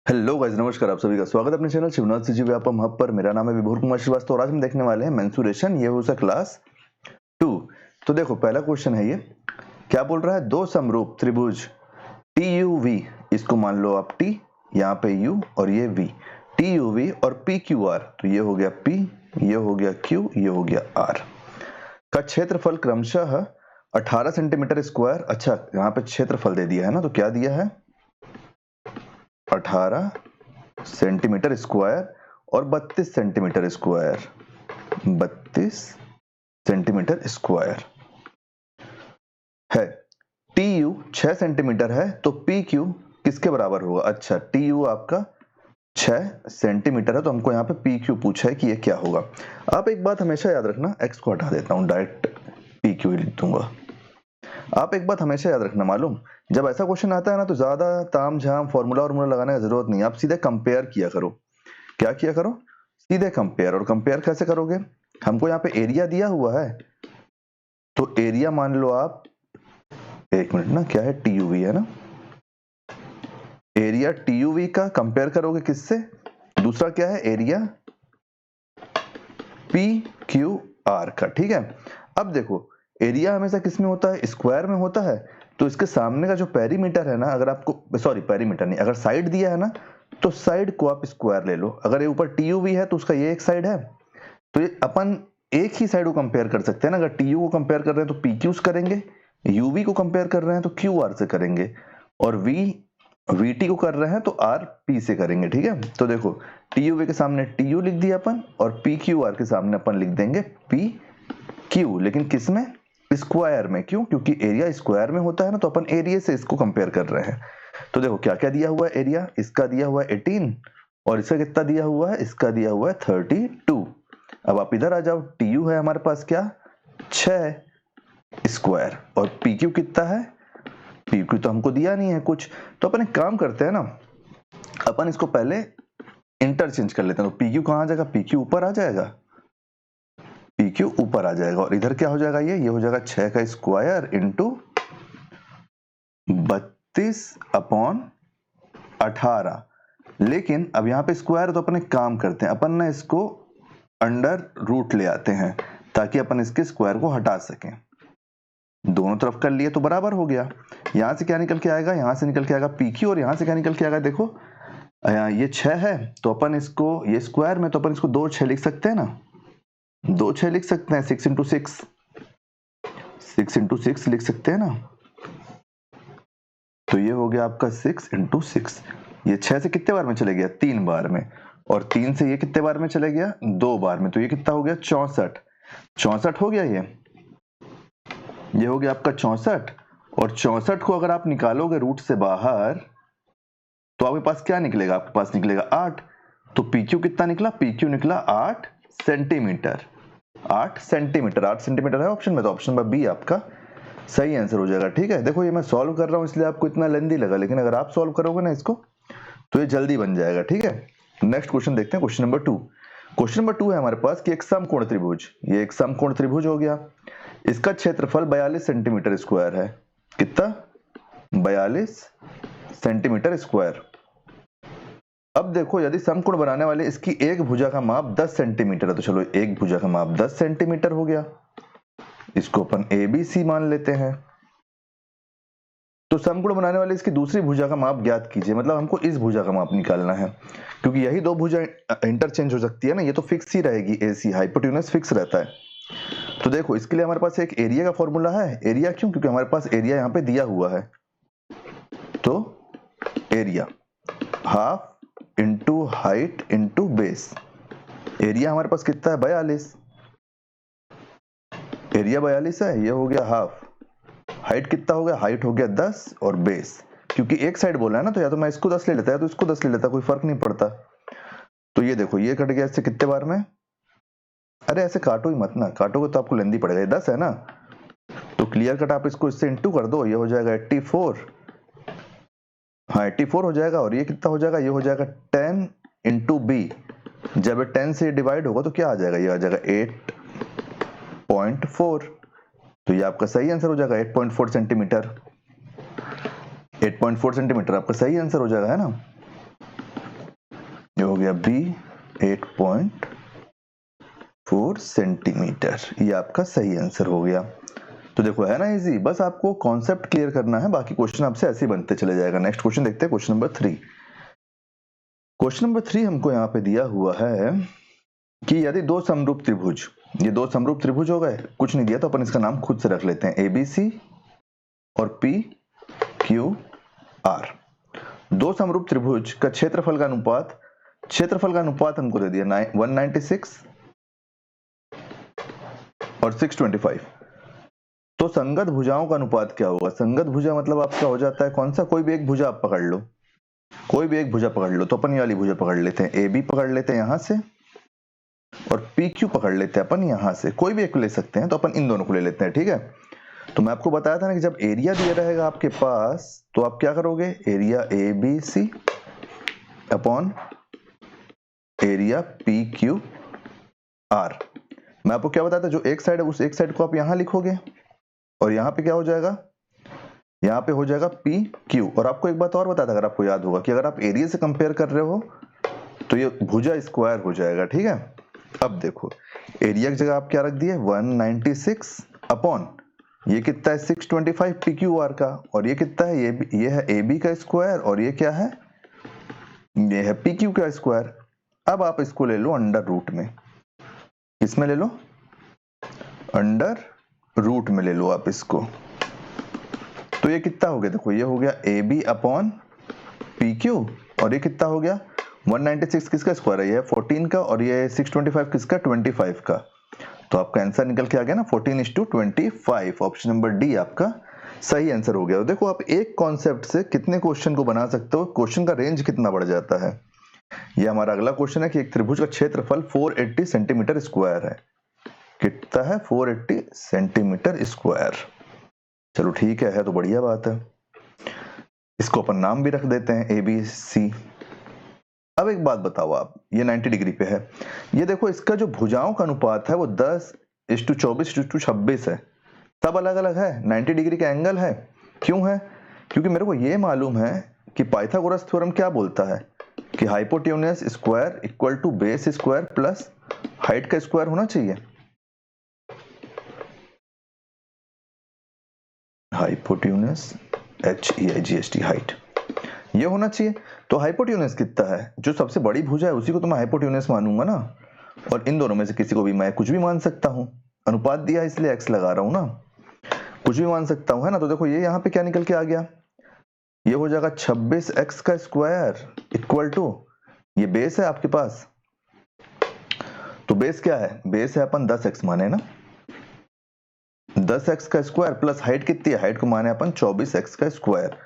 Hello guys, नमस्कार। आप सभी का स्वागत है अपने चैनल शिवनाथ सिजी व्यापम हब पर। मेरा नाम है विभोर कुमार श्रीवास्तव और आज हम देखने वाले हैं मेंसुरेशन। ये हो सा क्लास 2। तो देखो, पहला क्वेश्चन है ये, क्या बोल रहा है, दो समरूप त्रिभुज TUV, इसको मान लो आप T, यहाँ पे U और ये V, TUV और PQR, तो ये हो गया P, ये हो गया Q, ये हो गया R का क्षेत्रफल क्रमशः 18 सेंटीमीटर स्क्वायर। अच्छा, यहाँ पे क्षेत्रफल दे दिया है ना, तो क्या दिया है, 18 सेंटीमीटर स्क्वायर और 32 सेंटीमीटर स्क्वायर, 32 सेंटीमीटर स्क्वायर है। TU 6 सेंटीमीटर है, तो PQ किसके बराबर होगा। अच्छा, TU आपका 6 सेंटीमीटर है, तो हमको यहाँ पे PQ पूछा है कि ये क्या होगा। आप एक बात हमेशा याद रखना, x को हटा देता हूँ, डायरेक्ट PQ ही लिख दूंगा। आप एक बात हमेशा याद रखना, मालूम, जब ऐसा क्वेश्चन आता है ना, तो ज्यादा ताम झाम फॉर्मूला और लगाने की जरूरत नहीं, आप सीधे कंपेयर किया करो। क्या किया करो, सीधे कंपेयर। और कंपेयर कैसे करोगे, हमको यहाँ पे एरिया दिया हुआ है, तो एरिया मान लो आप, एक मिनट ना, क्या है, TUV है ना, एरिया TUV का कंपेयर करोगे किससे, दूसरा क्या है, एरिया PQR का। ठीक है, अब देखो, एरिया हमेशा किस में होता है, स्क्वायर में होता है, तो इसके सामने का जो पेरीमीटर है ना, अगर आपको, सॉरी पेरीमीटर नहीं, अगर साइड दिया है ना, तो साइड को आप स्क्वायर ले लो। अगर ये ऊपर TUV है तो उसका ये एक साइड है, तो ये अपन एक ही साइड को कंपेयर कर सकते हैं ना। अगर TU को कंपेयर कर रहे हैं तो PQ से करेंगे, UV को कंपेयर कर रहे हैं तो QR से करेंगे, और VT को कर रहे हैं तो RP से करेंगे। ठीक है, तो देखो, TUV के सामने TU लिख दिया अपन, और PQR के सामने अपन लिख देंगे PQ, लेकिन किस में, स्क्वायर में। क्यों, क्योंकि एरिया स्क्वायर में होता है ना, तो अपन एरिया से इसको कंपेयर कर रहे हैं। तो देखो क्या क्या दिया हुआ है, एरिया इसका दिया हुआ है 18, और इसका कितना दिया हुआ है, इसका दिया हुआ है 32। अब आप इधर आ जाओ, TU है हमारे पास क्या, 6 स्क्वायर, और PQ कितना है, PQ तो हमको दिया नहीं है कुछ, तो अपन एक काम करते हैं ना, अपन इसको पहले इंटरचेंज कर लेते हैं। तो PQ कहाँ आ जाएगा, PQ ऊपर आ जाएगा, PQ ऊपर आ जाएगा, और इधर क्या हो जाएगा, ये हो जाएगा 6 का स्क्वायर इंटू 32/18। लेकिन अब यहाँ पे स्क्वायर, तो अपन एक काम करते हैं, अपन ना इसको अंडर रूट ले आते हैं, ताकि अपन इसके स्क्वायर को हटा सकें। दोनों तरफ कर लिए तो बराबर हो गया। यहां से क्या निकल के आएगा, यहां से निकल के आएगा PQ, और यहां से क्या निकल के आएगा, देखो ये 6 है, तो अपन इसको, ये स्क्वायर में, तो अपन इसको 2 6 लिख सकते हैं ना, 2 6 लिख सकते हैं, 6 इंटू 6, 6 इंटू 6 लिख सकते हैं ना। तो ये हो गया आपका 6 इंटू 6। ये 6 से कितने बार में चले गया, 3 बार में, और 3 से ये कितने बार में चले गया, 2 बार में, तो ये कितना हो गया, 64। 64 हो गया ये हो गया आपका 64। और 64 को अगर आप निकालोगे रूट से बाहर, तो आपके पास क्या निकलेगा, आपके पास निकलेगा 8। तो PQ कितना निकला, PQ निकला 8 सेंटीमीटर। 8 सेंटीमीटर, 8 सेंटीमीटर है ऑप्शन में, तो ऑप्शन नंबर B आपका सही आंसर हो जाएगा। ठीक है, देखो ये मैं सॉल्व कर रहा हूं इसलिए आपको इतना लेंदी लगा, लेकिन अगर आप सॉल्व करोगे ना इसको, तो ये जल्दी बन जाएगा। ठीक है, नेक्स्ट क्वेश्चन देखते हैं, क्वेश्चन नंबर 2। क्वेश्चन नंबर 2 है हमारे पास कि एक समकोण त्रिभुज, ये एक समकोण त्रिभुज हो गया, इसका क्षेत्रफल 42 सेंटीमीटर स्क्वायर है। कितना, 42 सेंटीमीटर स्क्वायर। अब देखो, यदि समकोण बनाने वाले इसकी एक भुजा का माप 10 सेंटीमीटर है, तो चलो एक भुजा का माप 10 सेंटीमीटर हो गया, इसको अपन ABC मान लेते हैं। तो समकोण बनाने वाले इसकी दूसरी भुजा का माप ज्ञात कीजिए, मतलब हमको इस भुजा का माप निकालना है, क्योंकि यही दो भुजा इंटरचेंज हो सकती है ना, ये तो फिक्स ही रहेगी, AC हाइपोटेन्यूज फिक्स रहता है। तो देखो, इसके लिए हमारे पास एक एरिया का फॉर्मूला है। एरिया क्यों, क्योंकि हमारे पास एरिया यहाँ पे दिया हुआ है, तो area half into height into base. Area हमारे पास कितना है, 42, एरिया 42 है, ये हो गया हाफ। हाइट कितना हो गया, हाइट हो गया 10, और बेस, क्योंकि एक साइड बोला है ना, तो या तो मैं इसको 10 ले लेता है, तो इसको 10 ले लेता, कोई फर्क नहीं पड़ता। तो ये देखो, ये कट गया इससे कितने बार में, अरे ऐसे काटो ही मत ना, काटोगे तो आपको लेंदी पड़ेगा। ये 10 है ना, तो क्लियर कट आप इसको इससे इंटू कर दो, ये हो जाएगा 84। हाँ 84 हो जाएगा, और ये कितना हो जाएगा, ये हो जाएगा 10 इंटू B। जब 10 से डिवाइड होगा तो क्या आ जाएगा, ये आ जाएगा 8.4। तो ये आपका सही आंसर हो जाएगा, 8.4 सेंटीमीटर। 8.4 सेंटीमीटर आपका सही आंसर हो जाएगा, है ना। गया बी 8.4 सेंटीमीटर। ये आपका सही आंसर हो गया। तो देखो है ना इजी, बस आपको कॉन्सेप्ट क्लियर करना है, बाकी क्वेश्चन आपसे ऐसे ही बनते चले जाएगा। नेक्स्ट क्वेश्चन देखते हैं, क्वेश्चन नंबर 3। क्वेश्चन नंबर 3 हमको यहाँ पे दिया हुआ है कि यदि दो समरूप त्रिभुज, ये दो समरूप त्रिभुज हो गए, कुछ नहीं दिया तो अपन इसका नाम खुद से रख लेते हैं, ABC और PQR। दो समरूप त्रिभुज का क्षेत्रफल का अनुपात हमको दे दिया 196 और 625। तो संगत भुजाओं का अनुपात क्या होगा? संगत भुजा मतलब आपका हो जाता है कौन सा, कोई भी एक भुजा आप पकड़ लो, कोई भी एक भुजा पकड़ लो। तो अपन ये वाली भुजा पकड़ लेते हैं, AB पकड़ लेते हैं यहां से, और PQ पकड़ लेते हैं अपन यहां से, कोई भी एक ले सकते हैं, तो अपन इन दोनों को ले लेते हैं, ठीक है। तो मैं आपको बताया था ना कि जब एरिया दिया रहेगा आपके पास तो आप क्या करोगे, area ABC upon area PQR। मैं आपको क्या बताया था, जो एक साइड है उस एक साइड को आप यहां लिखोगे, और यहाँ पे क्या हो जाएगा, यहाँ पे हो जाएगा PQ। और आपको एक बात और बताया था, अगर आपको याद होगा, कि अगर आप एरिया से कंपेयर कर रहे हो तो ये भुजा स्क्वायर हो जाएगा, ठीक है। अब देखो एरिया की जगह आप क्या रख दिए, 196 अपॉन ये कितना है 625 PQR का, और ये कितना है, ये है AB का स्क्वायर, और ये क्या है, ये है PQ का स्क्वायर। अब आप इसको ले लो अंडर रूट में, इसमें ले लो अंडर रूट में ले लो आप इसको। तो ये कितना हो गया, देखो ये हो गया AB अपॉन PQ, और ये कितना हो गया 196 किसका स्क्वायर है, ये है 14 का, और ये 625 किसका 25 का। तो आपका आंसर निकल के आ गया ना 14:25। ऑप्शन नंबर डी आपका सही आंसर हो गया। देखो आप एक कॉन्सेप्ट से कितने क्वेश्चन को बना सकते हो, क्वेश्चन का रेंज कितना बढ़ जाता है। ये हमारा अगला क्वेश्चन है कि एक त्रिभुज का क्षेत्रफल 480 सेंटीमीटर स्क्वायर है। कितना है, 480 सेंटीमीटर स्क्वायर। चलो ठीक है तो बढ़िया बात है, इसको अपन नाम भी रख देते हैं ABC। अब एक बात बताओ आप, ये 90 डिग्री पे है, ये देखो इसका जो भुजाओं का अनुपात है वो 10:24:26 है, सब अलग अलग है, 90 डिग्री का एंगल है। क्यों है, क्योंकि मेरे को ये मालूम है कि पाइथागोरस थ्योरम क्या बोलता है कि hypotenuse square equal to base square plus height का स्क्वायर होना चाहिए। हाइपोटेन्यूज HEIGHT हाइट, ये होना चाहिए। तो हाइपोटेन्यूज कितना है, जो सबसे बड़ी भुजा है उसी को तो मैं हाइपोटेन्यूज मानूंगा ना, और इन दोनों में से किसी को भी मैं कुछ भी मान सकता हूं, अनुपात दिया है इसलिए x लगा रहा हूं ना, कुछ भी मान सकता हूं, है ना। तो देखो ये यहाँ पे क्या निकल के आ गया, ये हो जाएगा 26x का स्क्वायर इक्वल टू, ये बेस है आपके पास, तो बेस क्या है, बेस है अपन 10x माने ना, 10x का स्क्वायर प्लस हाइट कितनी है, हाइट को माने अपन 24x का स्क्वायर।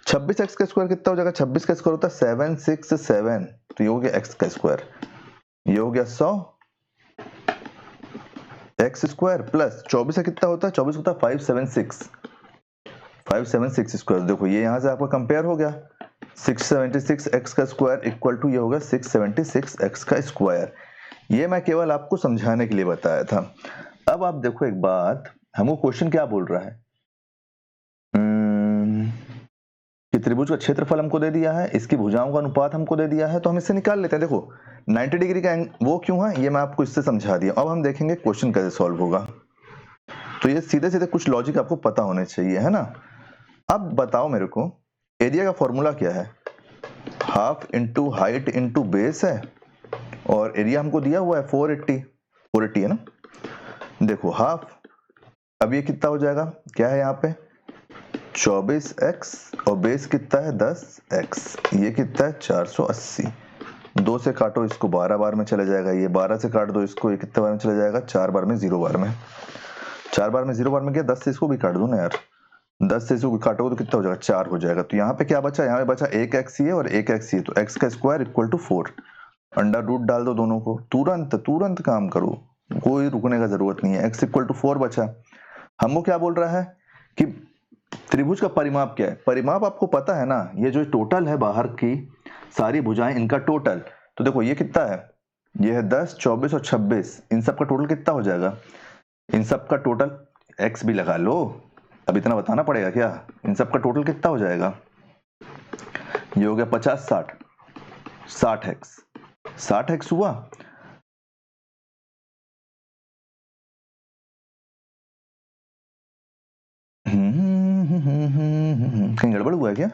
26x का स्क्वायर कितना हो जाएगा, 26 का स्क्वायर होता है 767, तो ये हो गया x का स्क्वायर, ये हो गया 100 x स्क्वायर प्लस 24 का कितना होता है, 24 होता है 576 स्क्वायर। देखो ये यहां से आपका कंपेयर हो गया, 676x का स्क्वायर इक्वल टू ये होगा 676x का स्क्वायर। ये मैं केवल आपको समझाने के लिए बताया था। अब आप देखो एक बात, हमको क्वेश्चन क्या बोल रहा है कि त्रिभुज का क्षेत्रफल हमको दे दिया है, इसकी भुजाओं का अनुपात हमको दे दिया है, तो हम इससे निकाल लेते हैं। देखो 90 डिग्री का वो क्यों है ये मैं आपको इससे समझा दिया। अब हम देखेंगे क्वेश्चन कैसे सॉल्व होगा। तो ये सीधे सीधे कुछ लॉजिक आपको पता होने चाहिए, है ना। अब बताओ मेरे को, एरिया का फॉर्मूला क्या है, half into height into base है, और एरिया हमको दिया हुआ है 480 है ना। देखो हाफ, अब ये कितना हो जाएगा, क्या है यहाँ पे 24x, और बेस कितना है 10x, ये कितना है 480। 2 से काटो इसको 12 बार में चला जाएगा, ये 12 से काट दो इसको, ये कितने बार में चला जाएगा 4 बार में, 0 बार में, 4 बार में 0 बार में क्या, 10 से इसको भी काट दो ना यार, 10 से इसको भी काटोगे तो कितना हो जाएगा 4 हो जाएगा। तो यहाँ पे क्या बचा, यहाँ पे बचा 1x ये और 1x ये, तो x का square equal to 4, under root डाल दो दोनों को, तुरंत काम करो, कोई रुकने का जरूरत नहीं है। x इक्वल टू 4 बचा। हमको क्या बोल रहा है कि त्रिभुज का परिमाप क्या है, परिमाप आपको पता है ना, ये जो टोटल है बाहर की सारी भुजाएं इनका टोटल। तो देखो ये कितना है, ये है 10, 24 और 26, इन सब का टोटल कितना हो जाएगा, इन सब का टोटल x भी लगा लो, अब इतना बताना पड़ेगा क्या, इन सब का टोटल कितना हो जाएगा, ये हो गया 50, 60, 60x, 60x हुआ, कहीं गड़बड़ हुआ है क्या?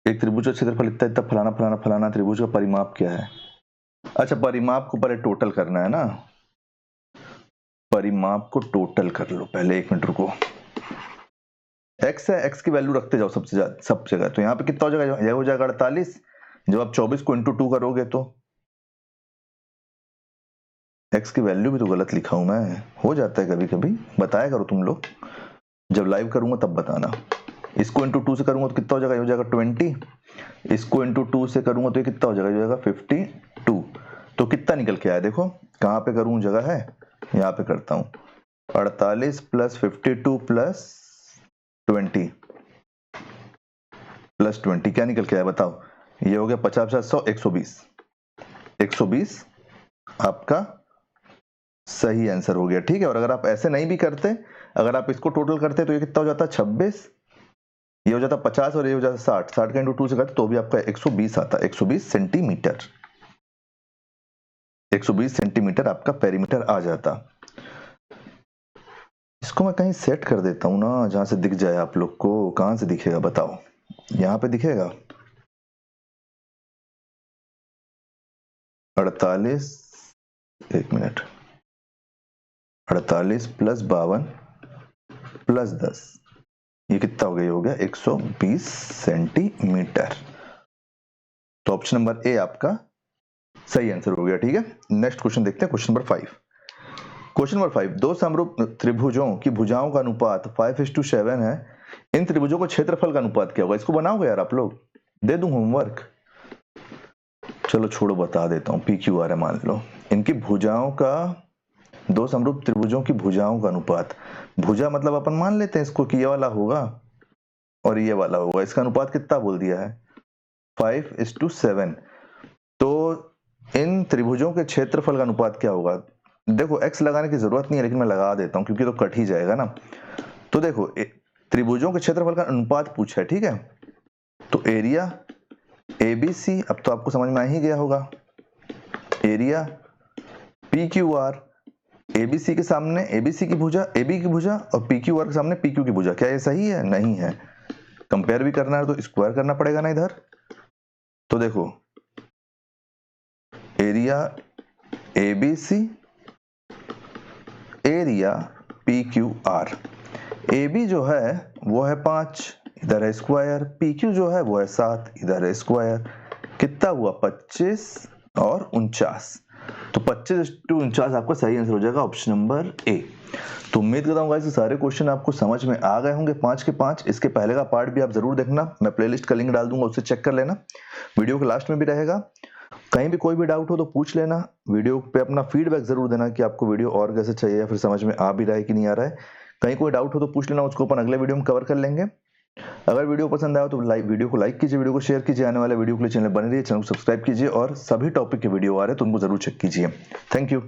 एक त्रिभुज का क्षेत्रफल इतना इतना फलाना फलाना फलाना, त्रिभुज का परिमाप क्या है? अच्छा, परिमाप को पहले टोटल करना है ना, परिमाप को टोटल कर लो पहले, 1 मिनट रुको। x है, x की वैल्यू रखते जाओ सबसे ज्यादा सब जगह। तो यहाँ पे कितना हो जाएगा, यह हो जाएगा 48। जब आप 24 को इंटू 2 करोगे तो x की वैल्यू भी तो गलत लिखा हूं मैं, हो जाता है कभी कभी, बताया करो तुम लोग, जब लाइव करूंगा तब बताना। इसको इंटू 2 से करूंगा तो कितना हो जाएगा, ये हो जाएगा 20। इसको इंटू 2 से करूंगा तो ये कितना हो जाएगा, ये हो जाएगा 52। तो कितना निकल के आया देखो, कहाँ पे करूं, जगह है, यहाँ पे करता हूं। 48 प्लस 52 प्लस 20 प्लस 20 क्या निकल के आया बताओ, ये हो गया 50 50 100 120। 120 आपका सही आंसर हो गया, ठीक है। और अगर आप ऐसे नहीं भी करते, अगर आप इसको टोटल करते तो ये कितना हो जाता है 26, ये हो जाता 50 और ये हो जाता 60। 60 का इंटू 2 से करते तो भी आपका 120 आता, 120 सेंटीमीटर। 120 सेंटीमीटर आपका पेरीमीटर आ जाता। इसको मैं कहीं सेट कर देता हूं ना, जहां से दिख जाए आप लोग को। कहां से दिखेगा बताओ, यहां पे दिखेगा 48, 1 मिनट, 48 प्लस 52 प्लस 10, ये कितना हो गया, ये हो गया 120 सेंटीमीटर। तो ऑप्शन नंबर ए आपका सही आंसर हो गया, ठीक है। नेक्स्ट क्वेश्चन देखते हैं, क्वेश्चन नंबर 5। क्वेश्चन नंबर 5, दो समरूप त्रिभुजों की भुजाओं का अनुपात 5:7 है। इन त्रिभुजों को क्षेत्रफल का अनुपात क्या होगा? इसको बनाओगे यार आप लोग, दे दूं होमवर्क? चलो छोड़ो, बता देता हूं। PQR है मान लो, इनकी भुजाओं का, दो समरूप त्रिभुजों की भुजाओं का अनुपात, भुजा मतलब अपन मान लेते हैं इसको कि ये वाला होगा और ये वाला होगा, इसका अनुपात कितना बोल दिया है 5:7। तो इन त्रिभुजों के क्षेत्रफल का अनुपात क्या होगा? देखो x लगाने की जरूरत नहीं है, लेकिन मैं लगा देता हूं क्योंकि तो कट ही जाएगा ना। तो देखो त्रिभुजों के क्षेत्रफल का अनुपात पूछा है, ठीक है। तो एरिया ABC, अब तो आपको समझ में आ ही गया होगा, एरिया PQR, ABC के सामने ABC की भुजा, AB की भुजा, और PQR के सामने PQ की भुजा। क्या ये सही है? नहीं है। कंपेयर भी करना है तो स्क्वायर करना पड़ेगा ना इधर। तो देखो area ABC, area PQR। AB जो है वो है 5, इधर है स्क्वायर। PQ जो है वो है 7, इधर है स्क्वायर। कितना हुआ 25 और 49। तो 25:49 आपका सही आंसर हो जाएगा, ऑप्शन नंबर ए। तो उम्मीद करता हूँ गाइस सारे क्वेश्चन आपको समझ में आ गए होंगे, 5 के 5। इसके पहले का पार्ट भी आप जरूर देखना, मैं प्लेलिस्ट का लिंक डाल दूंगा, उससे चेक कर लेना। वीडियो के लास्ट में भी रहेगा। कहीं भी कोई भी डाउट हो तो पूछ लेना। वीडियो पे अपना फीडबैक जरूर देना कि आपको वीडियो और कैसे चाहिए, या फिर समझ में आ भी रहा है कि नहीं आ रहा है। कहीं कोई डाउट हो तो पूछ लेना, उसको अपन अगले वीडियो में कवर कर लेंगे। अगर वीडियो पसंद आया तो वीडियो को लाइक कीजिए, वीडियो को शेयर कीजिए। आने वाले वीडियो के लिए चैनल बने रहिए, चैनल को सब्सक्राइब कीजिए, और सभी टॉपिक के वीडियो आ रहे हैं तो उनको जरूर चेक कीजिए। Thank you.